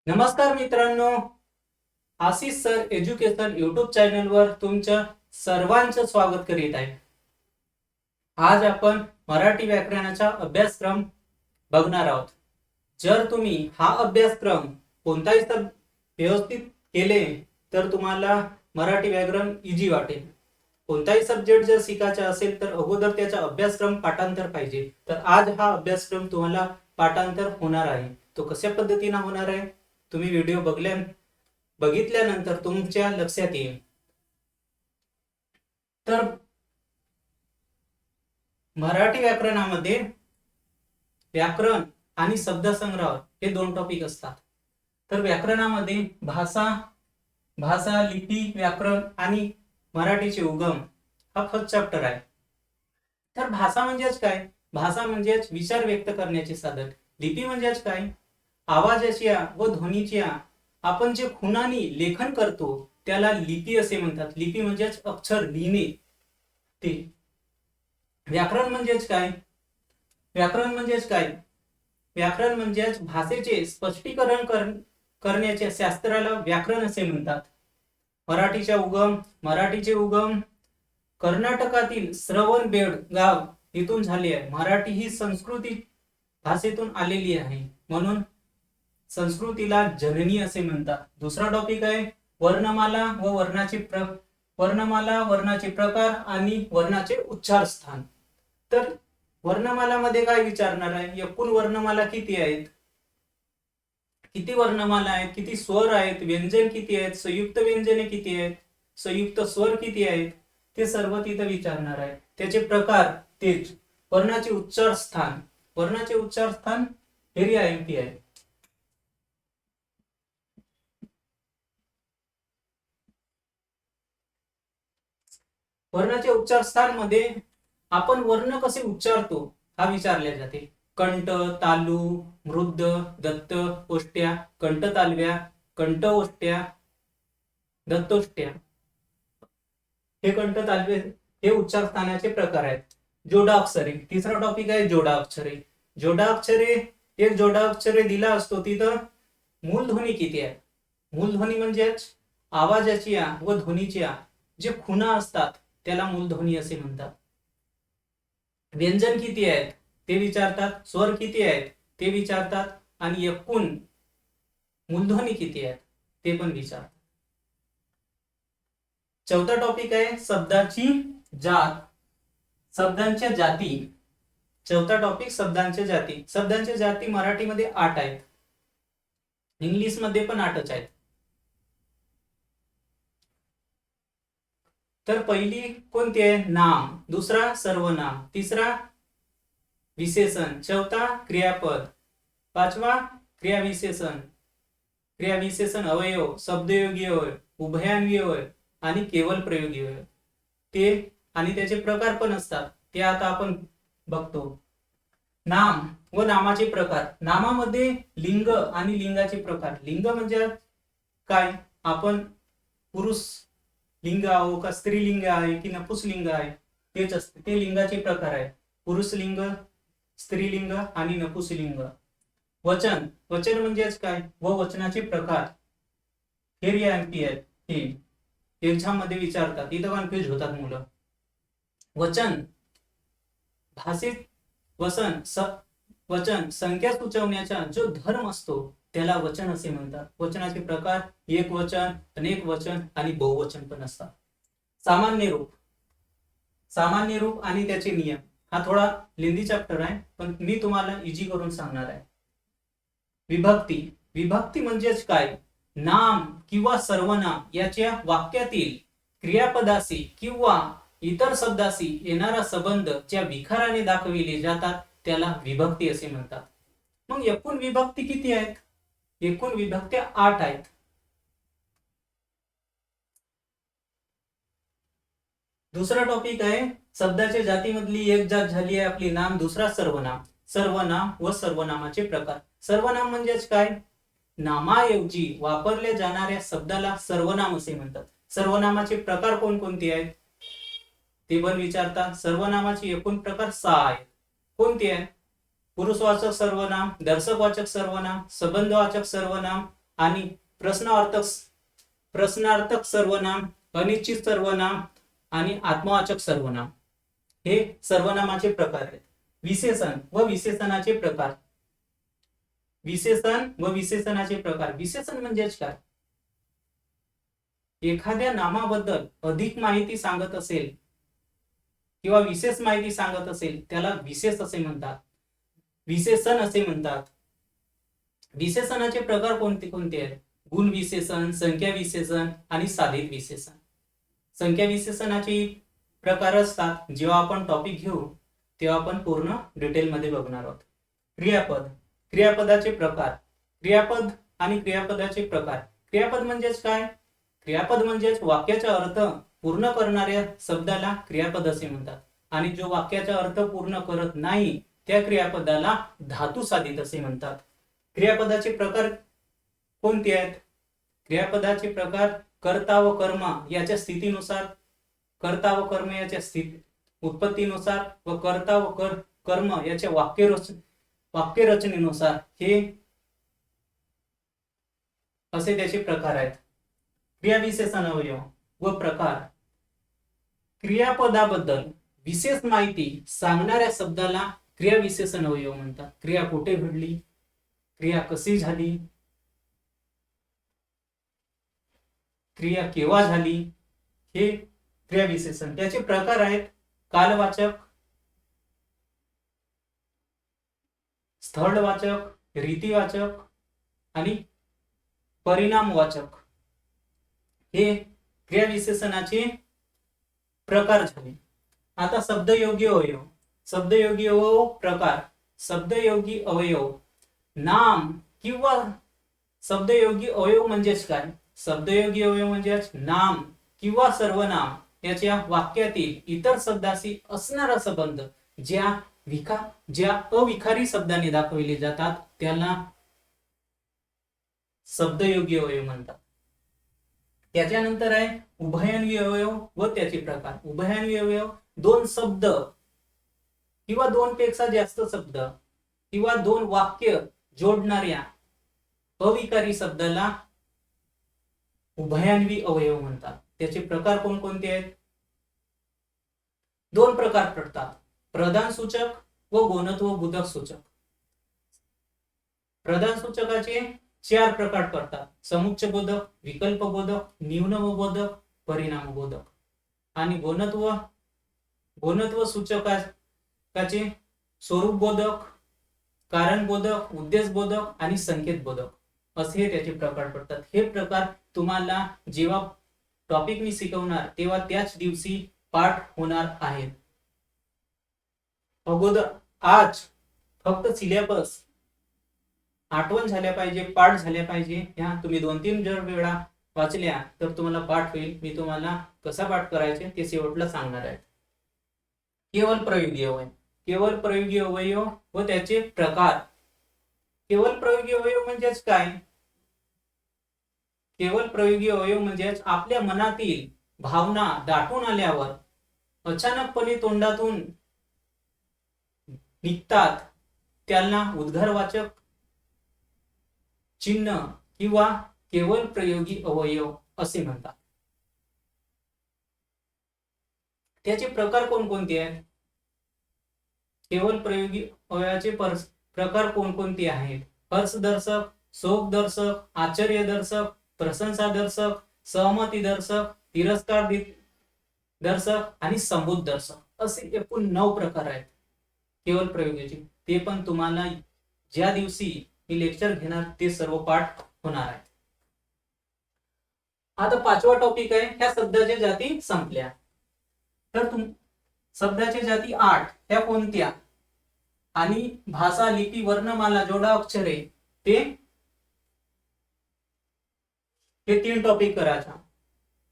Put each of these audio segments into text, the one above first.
नमस्कार मित्रांनो, Ashish sir education YouTube चॅनलवर तुमचं सर्वांचं स्वागत करीत आहे. आज आपण मराठी व्याकरणाचा अभ्यासक्रम बघणार आहोत. जर तुम्ही हा अभ्यासक्रम कोणताही व्यवस्थित केले तर तुम्हाला मराठी व्याकरण इझी वाटेल. कोणताही सब्जेक्ट जर शिकायचा असेल तर अगोदर त्याचा अभ्यासक्रम पाठांतर पाहिजे. तर आज हा अभ्यासक्रम तुम्हाला पाठांतर होणार आहे. तो कशा पद्धतीने होणार आहे तुम्ही व्हिडिओ बघितल्यानंतर तुमच्या लक्षात येईल. तर मराठी व्याकरणामध्ये व्याकरण आणि शब्दसंग्रह हे दोन टॉपिक असतात. तर व्याकरणामध्ये भाषा लिपी व्याकरण आणि मराठीचे उगम हा फर्स्ट चॅप्टर आहे. तर भाषा म्हणजेच काय? भाषा म्हणजेच विचार व्यक्त करण्याचे साधन. लिपी म्हणजेच काय? आवाजाच्या व ध्वनीच्या आपण जे खुणाने लेखन करतो त्याला लिपी असे म्हणतात. लिपी म्हणजेच अक्षर लिहिणे ते. व्याकरण म्हणजेच काय? व्याकरण म्हणजेच काय? व्याकरण म्हणजेच भाषेचे स्पष्टीकरण करण्याच्या शास्त्राला व्याकरण असे म्हणतात. मराठीचे उगम कर्नाटकातील श्रवणबेळ गाव इथून झाले आहे. मराठी ही संस्कृती भाषेतून आलेली आहे म्हणून संस्कृतीला जननी असे म्हणतात. दुसरा टॉपिक आहे वर्णमाला व वर्णाचे प्रकार आणि वर्णाचे उच्चार स्थान. तर वर्णमाला मध्ये काय विचारणार आहे? एकूण वर्णमाला किती आहेत, किती वर्णमाला आहेत, किती स्वर आहेत, व्यंजन किती आहेत, संयुक्त व्यंजने किती आहेत, संयुक्त स्वर किती आहेत, ते सर्व तिथे विचारणार आहे. त्याचे प्रकार तेच. वर्णाचे उच्चार स्थान एरिया एमपी आहे. वर्णाचे उच्चार स्थान मध्ये आपण वर्ण कसे उच्चारतो हा विचारले जाते. कंठ, तालू, मृद, दत्त, ओष्ट्या, कंठ तालव्या, कंठ ओष्ट्या, दत्तोष्ट्या. हे कंठ तालवे हे उच्चार स्थानाचे प्रकार आहेत. जोडाक्षरे तिसरा टॉपिक आहे. जोडाक्षरे एक जोडाक्षरे दिला असतो तिथं मूलध्वनी किती आहे? मूलध्वनी म्हणजेच आवाजाच्या व ध्वनीच्या जे खुणा असतात त्याला मूलध्वनी असे म्हणतात. व्यंजन किती आहेत ते विचारतात, स्वर किती आहेत ते विचारतात आणि एकूण मूलध्वनी किती आहेत ते पण विचारतात. चौथा टॉपिक आहे शब्दाची जात, शब्दांच्या जाती. चौथा टॉपिक शब्दांच्या जाती. शब्दांच्या जाती मराठीमध्ये 8 आहेत, इंग्लिश मध्ये पण 8च आहेत. तर पहिली कोणती आहे? नाम. दुसरा सर्वनाम. तिसरा विशेषण. चौथा क्रियापद. पाचवा क्रियाविशेषण अवयव, शब्दयोगी अवयव, उभयान्वी अवयव आणि केवल प्रयोगी अवयव. ते आणि त्याचे प्रकार पण असतात ते आता आपण बघतो. नाम व नामाचे प्रकार. नामामध्ये लिंग आणि लिंगाचे प्रकार. लिंग म्हणजे काय? आपण पुरुष लिंग आहो का स्त्रीलिंग आहे की नपुंसकलिंग आहे तेच असते. ते लिंगाचे प्रकार आहे. पुरुषलिंग, स्त्रीलिंग आणि नपुंसकलिंग. वचन म्हणजेच काय? व वचनाचे प्रकार. एरिया एमपी आहेत. हे एक्झाम मध्ये विचारतात, इथं कन्फ्युज होतात मुलं. वचन भाषेत वचन संख्या सुचवण्याचा जो धर्म असतो त्याला वचन असे म्हणतात. वचनाचे प्रकार एक वचन, अनेक वचन आणि बहुवचन पण असतात. सामान्य रूप आणि त्याचे नियम. हा थोडा लेंदी चॅप्टर आहे पण मी तुम्हाला इझी करून सांगणार आहे. विभक्ती म्हणजेच काय? नाम किंवा सर्वनाम याच्या वाक्यातील क्रियापदाशी किंवा इतर शब्दाशी येणारा संबंध ज्या विखाराने दाखविले जातात त्याला विभक्ती असे म्हणतात. मग एकूण विभक्ती किती आहेत? एकूण विभक्त्या 8 आहेत. दुसरा टॉपिक आहे शब्दाच्या जातीमधली एक जात झाली आहे आपली नाम. दुसरा सर्वनाम व सर्वनामाचे प्रकार. सर्वनाम म्हणजेच काय? नामाऐवजी वापरल्या जाणाऱ्या शब्दाला सर्वनाम असे म्हणतात. सर्वनामाचे प्रकार कोणकोणते आहेत ते पण विचारतात. सर्वनामाचे एकूण प्रकार 6 आहेत. कोणते आहेत? पुरुषवाचक सर्वनाम, दर्शकवाचक सर्वनाम, संबंधवाचक सर्वनाम आणि प्रश्नार्थक सर्वनाम, अनिश्चित सर्वनाम आणि आत्मवाचक सर्वनाम हे सर्वनामाचे प्रकार आहेत. विशेषण व विशेषणाचे प्रकार. विशेषण व विशेषणाचे प्रकार. विशेषण म्हणजेच काय? एखाद्या नामाबद्दल अधिक माहिती सांगत असेल किंवा विशेष माहिती सांगत असेल त्याला विशेष असे म्हणतात, विशेषण असे म्हणतात. विशेषणाचे प्रकार कोणते कोणते आहेत? गुण विशेषण, संख्या विशेषण आणि साधित विशेषण. संख्या विशेषणाचे प्रकार असतात. जेव्हा आपण टॉपिक घेऊ तेव्हा आपण पूर्ण डिटेल मध्ये बघणार आहोत. क्रियापद. क्रियापदाचे प्रकार. क्रियापद आणि क्रियापदाचे प्रकार. क्रियापद म्हणजेच काय? क्रियापद म्हणजेच वाक्याचा अर्थ पूर्ण करणाऱ्या शब्दाला क्रियापद असे म्हणतात आणि जो वाक्याचा अर्थ पूर्ण करत नाही त्या क्रियापदाला धातू साधित असे म्हणतात. क्रियापदाचे प्रकार कोणते आहेत? क्रियापदाचे प्रकार कर्ता व कर्म याच्या स्थितीनुसार, कर्ता व कर्म याच्या उत्पत्तीनुसार व कर्ता व कर्म याच्या वाक्यरचनेनुसार हे असे त्याचे प्रकार आहेत. क्रियाविशेषण अवयव व प्रकार. क्रियापदाबद्दल विशेष माहिती सांगणाऱ्या शब्दाला क्रियाविशेषण अवयव म्हणतात. क्रिया कुठे घडली, क्रिया कशी झाली, क्रिया केव्हा झाली, हे क्रियाविशेषण. त्याचे प्रकार आहेत कालवाचक, स्थळवाचक, रीतिवाचक आणि परिणामवाचक. हे क्रियाविशेषणाचे प्रकार झाले. आता शब्दयोगी अवयव. शब्दयोगी अवयव प्रकार. शब्दयोगी अवयव नाम किंवा शब्दयोगी अवयव म्हणजेच काय? शब्दयोगी अवयव म्हणजेच नाम किंवा सर्वनाम याच्या वाक्यातील इतर शब्दाशी असणारा संबंध ज्या अविखारी शब्दाने दाखवले जातात त्याला शब्दयोगी अवयव म्हणतात. त्याच्यानंतर आहे उभयान्वी अवयव व त्याचे प्रकार. उभयान्वी अवयव दोन शब्द किंवा दोन पेक्षा जास्त शब्द किंवा दोन वाक्य जोडणाऱ्या अविकारी शब्दाला उभयान्वी अवयव म्हणतात. त्याचे प्रकार कोणकोणते आहेत? दोन प्रकार पडतात, प्रधान सूचक व गौणत्व बोधक सूचक. प्रधान सूचकाचे 4 प्रकार पडतात, समुच्चय बोधक, विकल्प बोधक, न्यून बोधक, परिणाम बोधक. आणि गौणत्व सूचकाचे स्वरूप बोधक, कारण बोधक, उद्देश बोधक आणि संकेत बोधक असे त्याचे प्रकार पडतात. हे प्रकार तुम्हाला जेव्हा टॉपिक मी शिकवणार तेव्हा त्याच दिवशी पाठ होणार आहेत. अगोदर आज फक्त सिलेबस आठवण झाल्या पाहिजे, पाठ झाल्या पाहिजे. ह्या तुम्ही 2-3 जर वेळा वाचल्या तर तुम्हाला पाठ होईल. मी तुम्हाला कसा पाठ करायचे ते शेवटला सांगणार आहे. केवळ प्रयोगी अवयव. केवळ प्रयोगी अवयव व त्याचे प्रकार. केवळ प्रयोगी अवयव म्हणजेच काय? केवळ प्रयोगी अवयव म्हणजेच आपल्या मनातील भावना दाटून आल्यावर अचानकपणे तोंडातून निघतात त्यांना उद्गारवाचक चिन्ह किंवा केवळ प्रयोगी अवयव असे म्हणतात. त्याचे प्रकार कोणकोणते आहेत? केवळ प्रयोगी अवयवाचे प्रकार कोणकोणते आहेत? हर्षदर्शक, शोकदर्शक, आश्चर्यदर्शक, प्रशंसादर्शक, सहमतीदर्शक, तिरस्कार दर्शक आणि संबोधदर्शक असे एकूण 9 प्रकार आहेत केवळ प्रयोगाचे. ते पण तुम्हाला ज्या दिवशी मी लेक्चर घेणार ते सर्व पाठ होणार आहे. आता 5वा टॉपिक आहे ह्या शब्दाच्या जाती संपल्या. तर शब्दाच्या जाती 8 ह्या कोणत्या? आणि भाषा, लिपी, वर्णमाला, जोडा, अक्षरे हे 3 टॉपिक करायचा.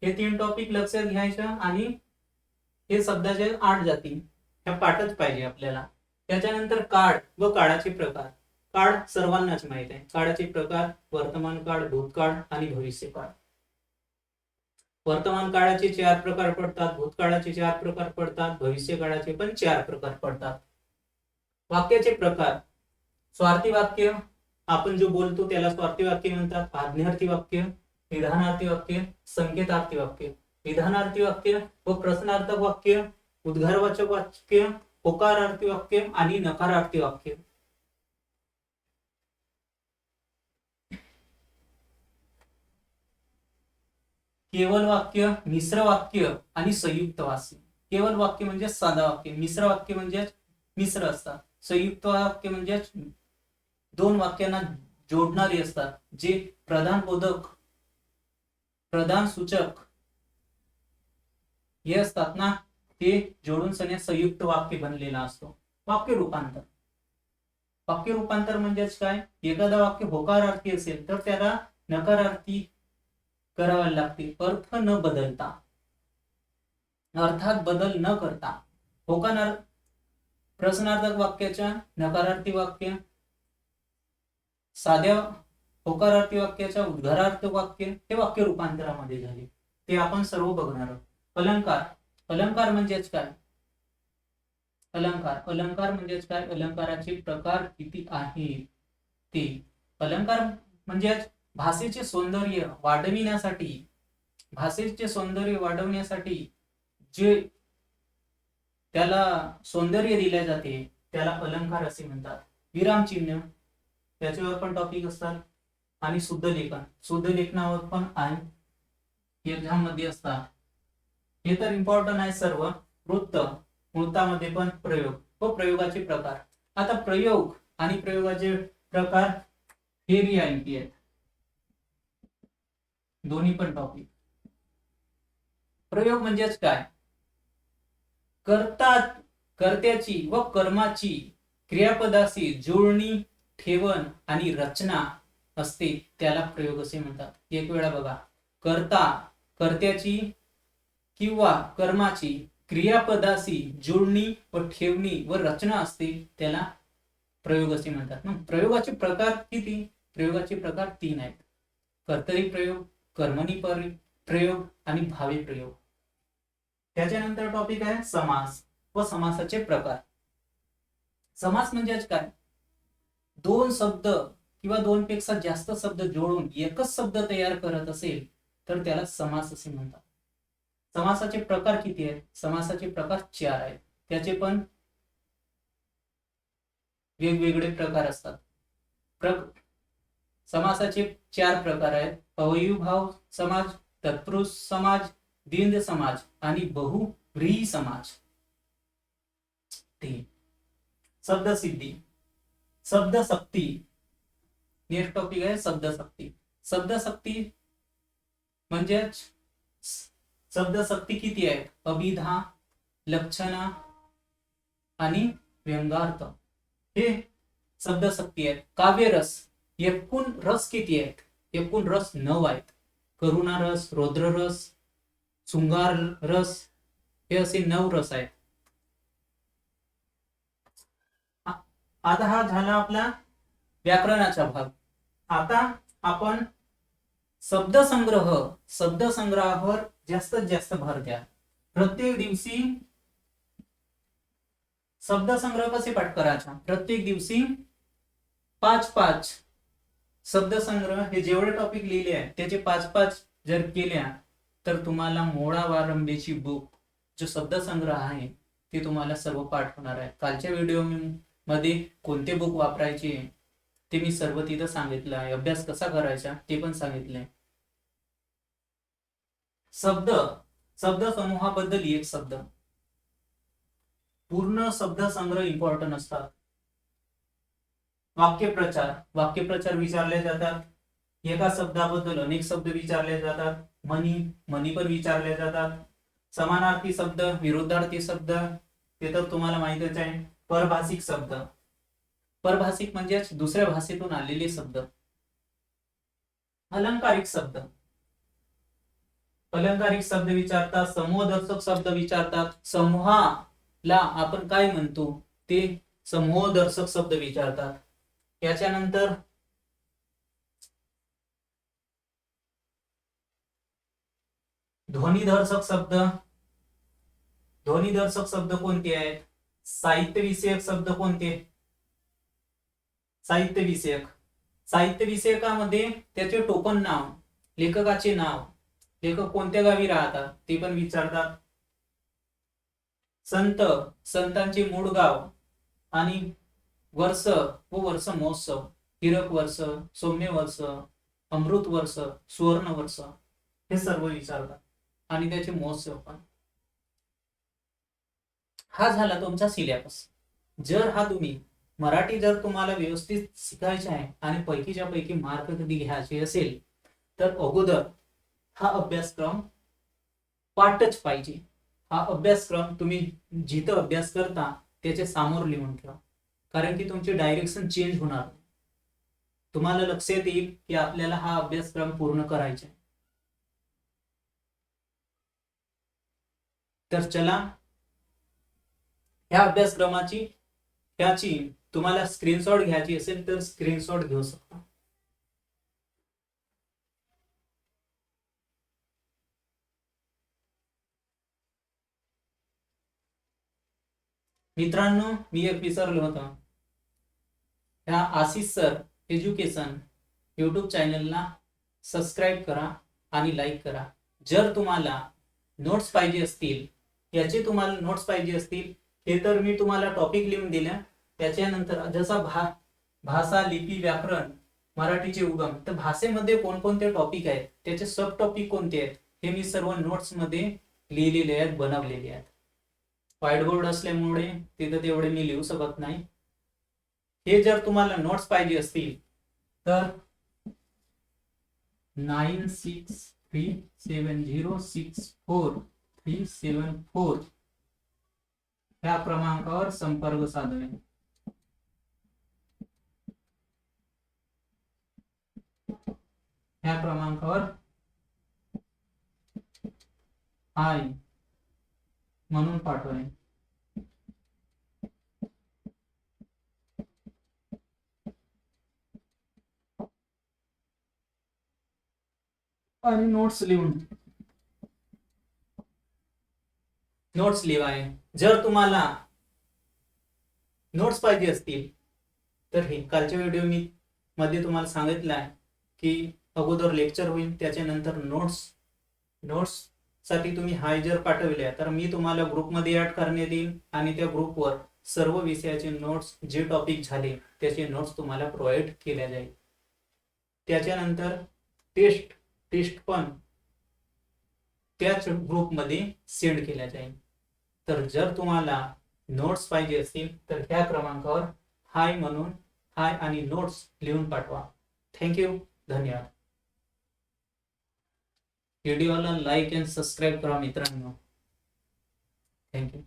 हे 3 टॉपिक लक्षात घ्यायचं आणि हे शब्दाच्या 8 जाती ह्या पाठच पाहिजे आपल्याला. त्याच्यानंतर काळ व काळाचे प्रकार. काळ सर्वांनाच माहित आहे. काळाचे प्रकार वर्तमान काळ, भूतकाळ आणि भविष्यकाळ. वर्तमान काळाचे 4 प्रकार पडतात, भूतकाळाचे 4 प्रकार पडतात, भविष्य काळाचे पण 4 प्रकार पडतात. वाक्याचे प्रकार. स्वार्थी वाक्य, आपण जो बोलतो त्याला स्वार्थी वाक्य म्हणतात. आज्ञार्थी वाक्य, विधानार्थी वाक्य, संकेतार्थी वाक्य. विधानार्थी वाक्य व प्रश्नार्थक वाक्य, उद्गारवाचक वाक्य, होकारार्थी वाक्य आणि नकारार्थी वाक्य. केवल वाक्य, मिश्र वाक्य आणि संयुक्त वाक्य. केवल वाक्य म्हणजे साधा वाक्य, मिश्र वाक्य म्हणजे मिश्र असतात, संयुक्त वाक्य म्हणजे दोन वाक्यांना जोडणारी असतात, जे प्रधान बोधक, प्रधान सूचक हे असतात ना, ते जोडून सगळ्या संयुक्त वाक्य बनलेला असतो. वाक्य रूपांतर. वाक्य रूपांतर म्हणजेच काय, एखादा वाक्य होकारार्थी असेल तर त्याला नकारार्थी करावे लागते, अर्थ न बदलता, अर्थात बदल न करता. होकार प्रश्नार्थक वाक्याच्या नकारार्थी वाक्य, साध्या होकारार्थी वाक्याच्या उद्गारार्थक वाक्य, हे वाक्य रूपांतरामध्ये झाले. ते आपण सर्व बघणार आहोत. अलंकार. अलंकार म्हणजेच काय, अलंकार. अलंकार म्हणजेच काय, अलंकाराचे प्रकार किती आहेत ते. अलंकार म्हणजे भाषेचे सौंदर्य वाढविण्यासाठी, भाषेचे सौंदर्य वाढवण्यासाठी जे त्याला सौंदर्य दिले जाते त्याला अलंकार असे म्हणतात. विरामचिन्ह त्याच्यावर पण टॉपिक असतात. आणि शुद्ध लेखन, शुद्ध लेखनावर पण एक्झाम मध्ये असतात. हे तर इम्पॉर्टंट आहे सर्व. वृत्त, वृत्तामध्ये पण प्रयोग व प्रयोगाचे प्रकार. आता प्रयोग आणि प्रयोगाचे प्रकार हे रियालिटी आहेत, दोन्ही पण टॉपिक. प्रयोग म्हणजेच काय, कर्त्याची व कर्माची क्रियापदाशी जुळणी, ठेवण आणि रचना असते त्याला प्रयोग असे म्हणतात. एक वेळा बघा, कर्त्याची किंवा कर्माची क्रियापदाशी जुळणी व ठेवणी व रचना असते त्याला प्रयोग असे म्हणतात. मग प्रयोगाचे प्रकार किती? प्रयोगाचे प्रकार 3 आहेत. कर्तरी प्रयोग, कर्मणी प्रयोग आणि भावी प्रयोग. त्याच्यानंतर टॉपिक आहे समास व समासाचे प्रकार. समास म्हणजे काय, दोन शब्द किंवा दोन पेक्षा जास्त शब्द जोडून एकच शब्द तयार करत असेल तर त्याला समास असे म्हणतात. समासाचे प्रकार किती आहेत? समासाचे प्रकार 4 आहेत. त्याचे पण वेगवेगळे प्रकार असतात. समासाचे 4 प्रकार आहेत. अवयवीभाव समाज, तत्पुरुष समाज, द्वंद्व समाज आणि बहुव्रीही समाज. शब्दसिद्धी, शब्दशक्ती. नेक्स्ट टॉपिक आहे शब्दशक्ती. शब्दशक्ती म्हणजे शब्दशक्ती किती आहेत? अभिधा, लक्षणा आणि व्यंगार्थ हे शब्दशक्ती आहेत. काव्यरस, एकूण रस किती आहेत? एकूण रस 9 आहेत. करुणा रस, रौद्र रस, शृंगार रस, हे असे 9 रस आहेत. आता हा झाला आपला व्याकरणाचा भाग. आता आपण शब्दसंग्रहावर जास्तीत जास्त भर द्या. प्रत्येक दिवशी शब्दसंग्रह कसे पाठ करायचा? प्रत्येक दिवशी 5-5 शब्दसंग्रह, हे जेवढे टॉपिक लिहिले आहेत त्याचे 5-5 जर केल्या तर तुम्हाला मोळावारंबेची बुक जो शब्दसंग्रह आहे ते तुम्हाला सर्व पाठ होणार आहे. कालच्या व्हिडिओ मध्ये कोणते बुक वापरायचे ते मी सर्व तिथं सांगितलं आहे. अभ्यास कसा करायचा ते पण सांगितलंय. शब्द समूहाबद्दल एक शब्द. पूर्ण शब्दसंग्रह इम्पॉर्टंट असतात. वाक्यप्रचार विचारले जातात. एका शब्दाबद्दल अनेक शब्द विचारले जातात. म्हणी पण विचारले जातात. समानार्थी शब्द, विरुद्धार्थी शब्द ते तर तुम्हाला माहितच आहे. परभाषिक शब्द, परभाषिक म्हणजे दुसऱ्या भाषेतून आलेले शब्द. अलंकारिक शब्द, अलंकारिक शब्द विचारतात. समूहदर्शक शब्द विचारतात. समूहाला आपण काय म्हणतो ते समूहदर्शक शब्द विचारतात. याच्यानंतर ध्वनिदर्शक शब्द. ध्वनिदर्शक शब्द कोणते आहेत? साहित्य विषयक शब्द कोणते? साहित्य विषयक साहित्य विषयकामध्ये त्याचे टोपण नाव, लेखकाचे नाव, लेखक कोणत्या गावी राहतात ते पण विचारतात. संत, संतांचे मूळ गाव आणि वर्ष व वर्ष महोत्सव, हीरक वर्ष, सौम्य वर्ष, अमृत वर्ष, सुवर्ण वर्ष हे सर्व विचारतात आणि त्याचे महोत्सव पण. हा झाला तुमचा सिलेबस. जर हा तुम्ही मराठी जर तुम्हाला व्यवस्थित शिकायचे आहे आणि पैकीच्या पैकी मार्क कधी घ्यायचे असेल तर अगोदर हा अभ्यासक्रम पाठच पाहिजे. हा अभ्यासक्रम तुम्ही जिथं अभ्यास करता त्याच्या समोर लिहून ठेवा, कारण की तुमची डायरेक्शन चेंज होणार नाही. तुम्हाला लक्षात येईल की आपल्याला हा अभ्यासक्रम पूर्ण करायचा आहे. तर चला, ह्या अभ्यासक्रमाची ह्याची तुम्हाला स्क्रीनशॉट घ्यायची असेल तर स्क्रीनशॉट घेऊ शकता. मित्रांनो, मी एक विसरलो होतो. ह्या आशिष सर एज्युकेशन युट्यूब चॅनलला सबस्क्राईब करा आणि लाईक करा. जर तुम्हाला नोट्स पाहिजे असतील, याचे तुम्हाला नोट्स पाहिजे असतील, हे तर मी तुम्हाला टॉपिक लिहून दिल्या. त्याच्यानंतर जसा भाषा, लिपी, व्याकरण, मराठीचे उगम, तर भाषेमध्ये कोणकोणते टॉपिक आहेत, त्याचे सब टॉपिक कोणते आहेत, हे मी सर्व नोट्स मध्ये लिहिलेले आहेत, बनवलेले आहेत. व्हाईट बोर्ड असल्यामुळे तिथं तेवढे मी लिहू शकत नाही. हे जर तुम्हाला नोट्स पाहिजे असतील तर 9637064374 ह्या क्रमांकावर संपर्क साधावे. ह्या क्रमांकावर हाय म्हणून पाठवाय. आणि नोट्स लिहाय. जर तुम्हाला नोट्स पाहिजे असतील तर हे कालच्या व्हिडिओ मी मध्ये तुम्हाला सांगितलं आहे की अगोदर लेक्चर होईल, त्याच्यानंतर नोट्स साठी तुम्ही हाय जर पाठवल्या तर मी तुम्हाला ग्रुपमध्ये ऍड करण्यात येईल आणि त्या ग्रुपवर सर्व विषयाचे नोट्स, जे टॉपिक झाले त्याचे नोट्स तुम्हाला प्रोव्हाइड केल्या जाईल. त्याच्यानंतर टेस्ट पण त्याच ग्रुपमध्ये सेंड केल्या जाईल. तर जर तुम्हाला नोट्स पाहिजे असतील तर ह्या क्रमांकावर हाय म्हणून हाय आणि नोट्स लिहून पाठवा. थँक्यू, धन्यवाद. व्हिडिओला लाईक आणि सबस्क्राईब करा मित्रांनो. थँक्यू.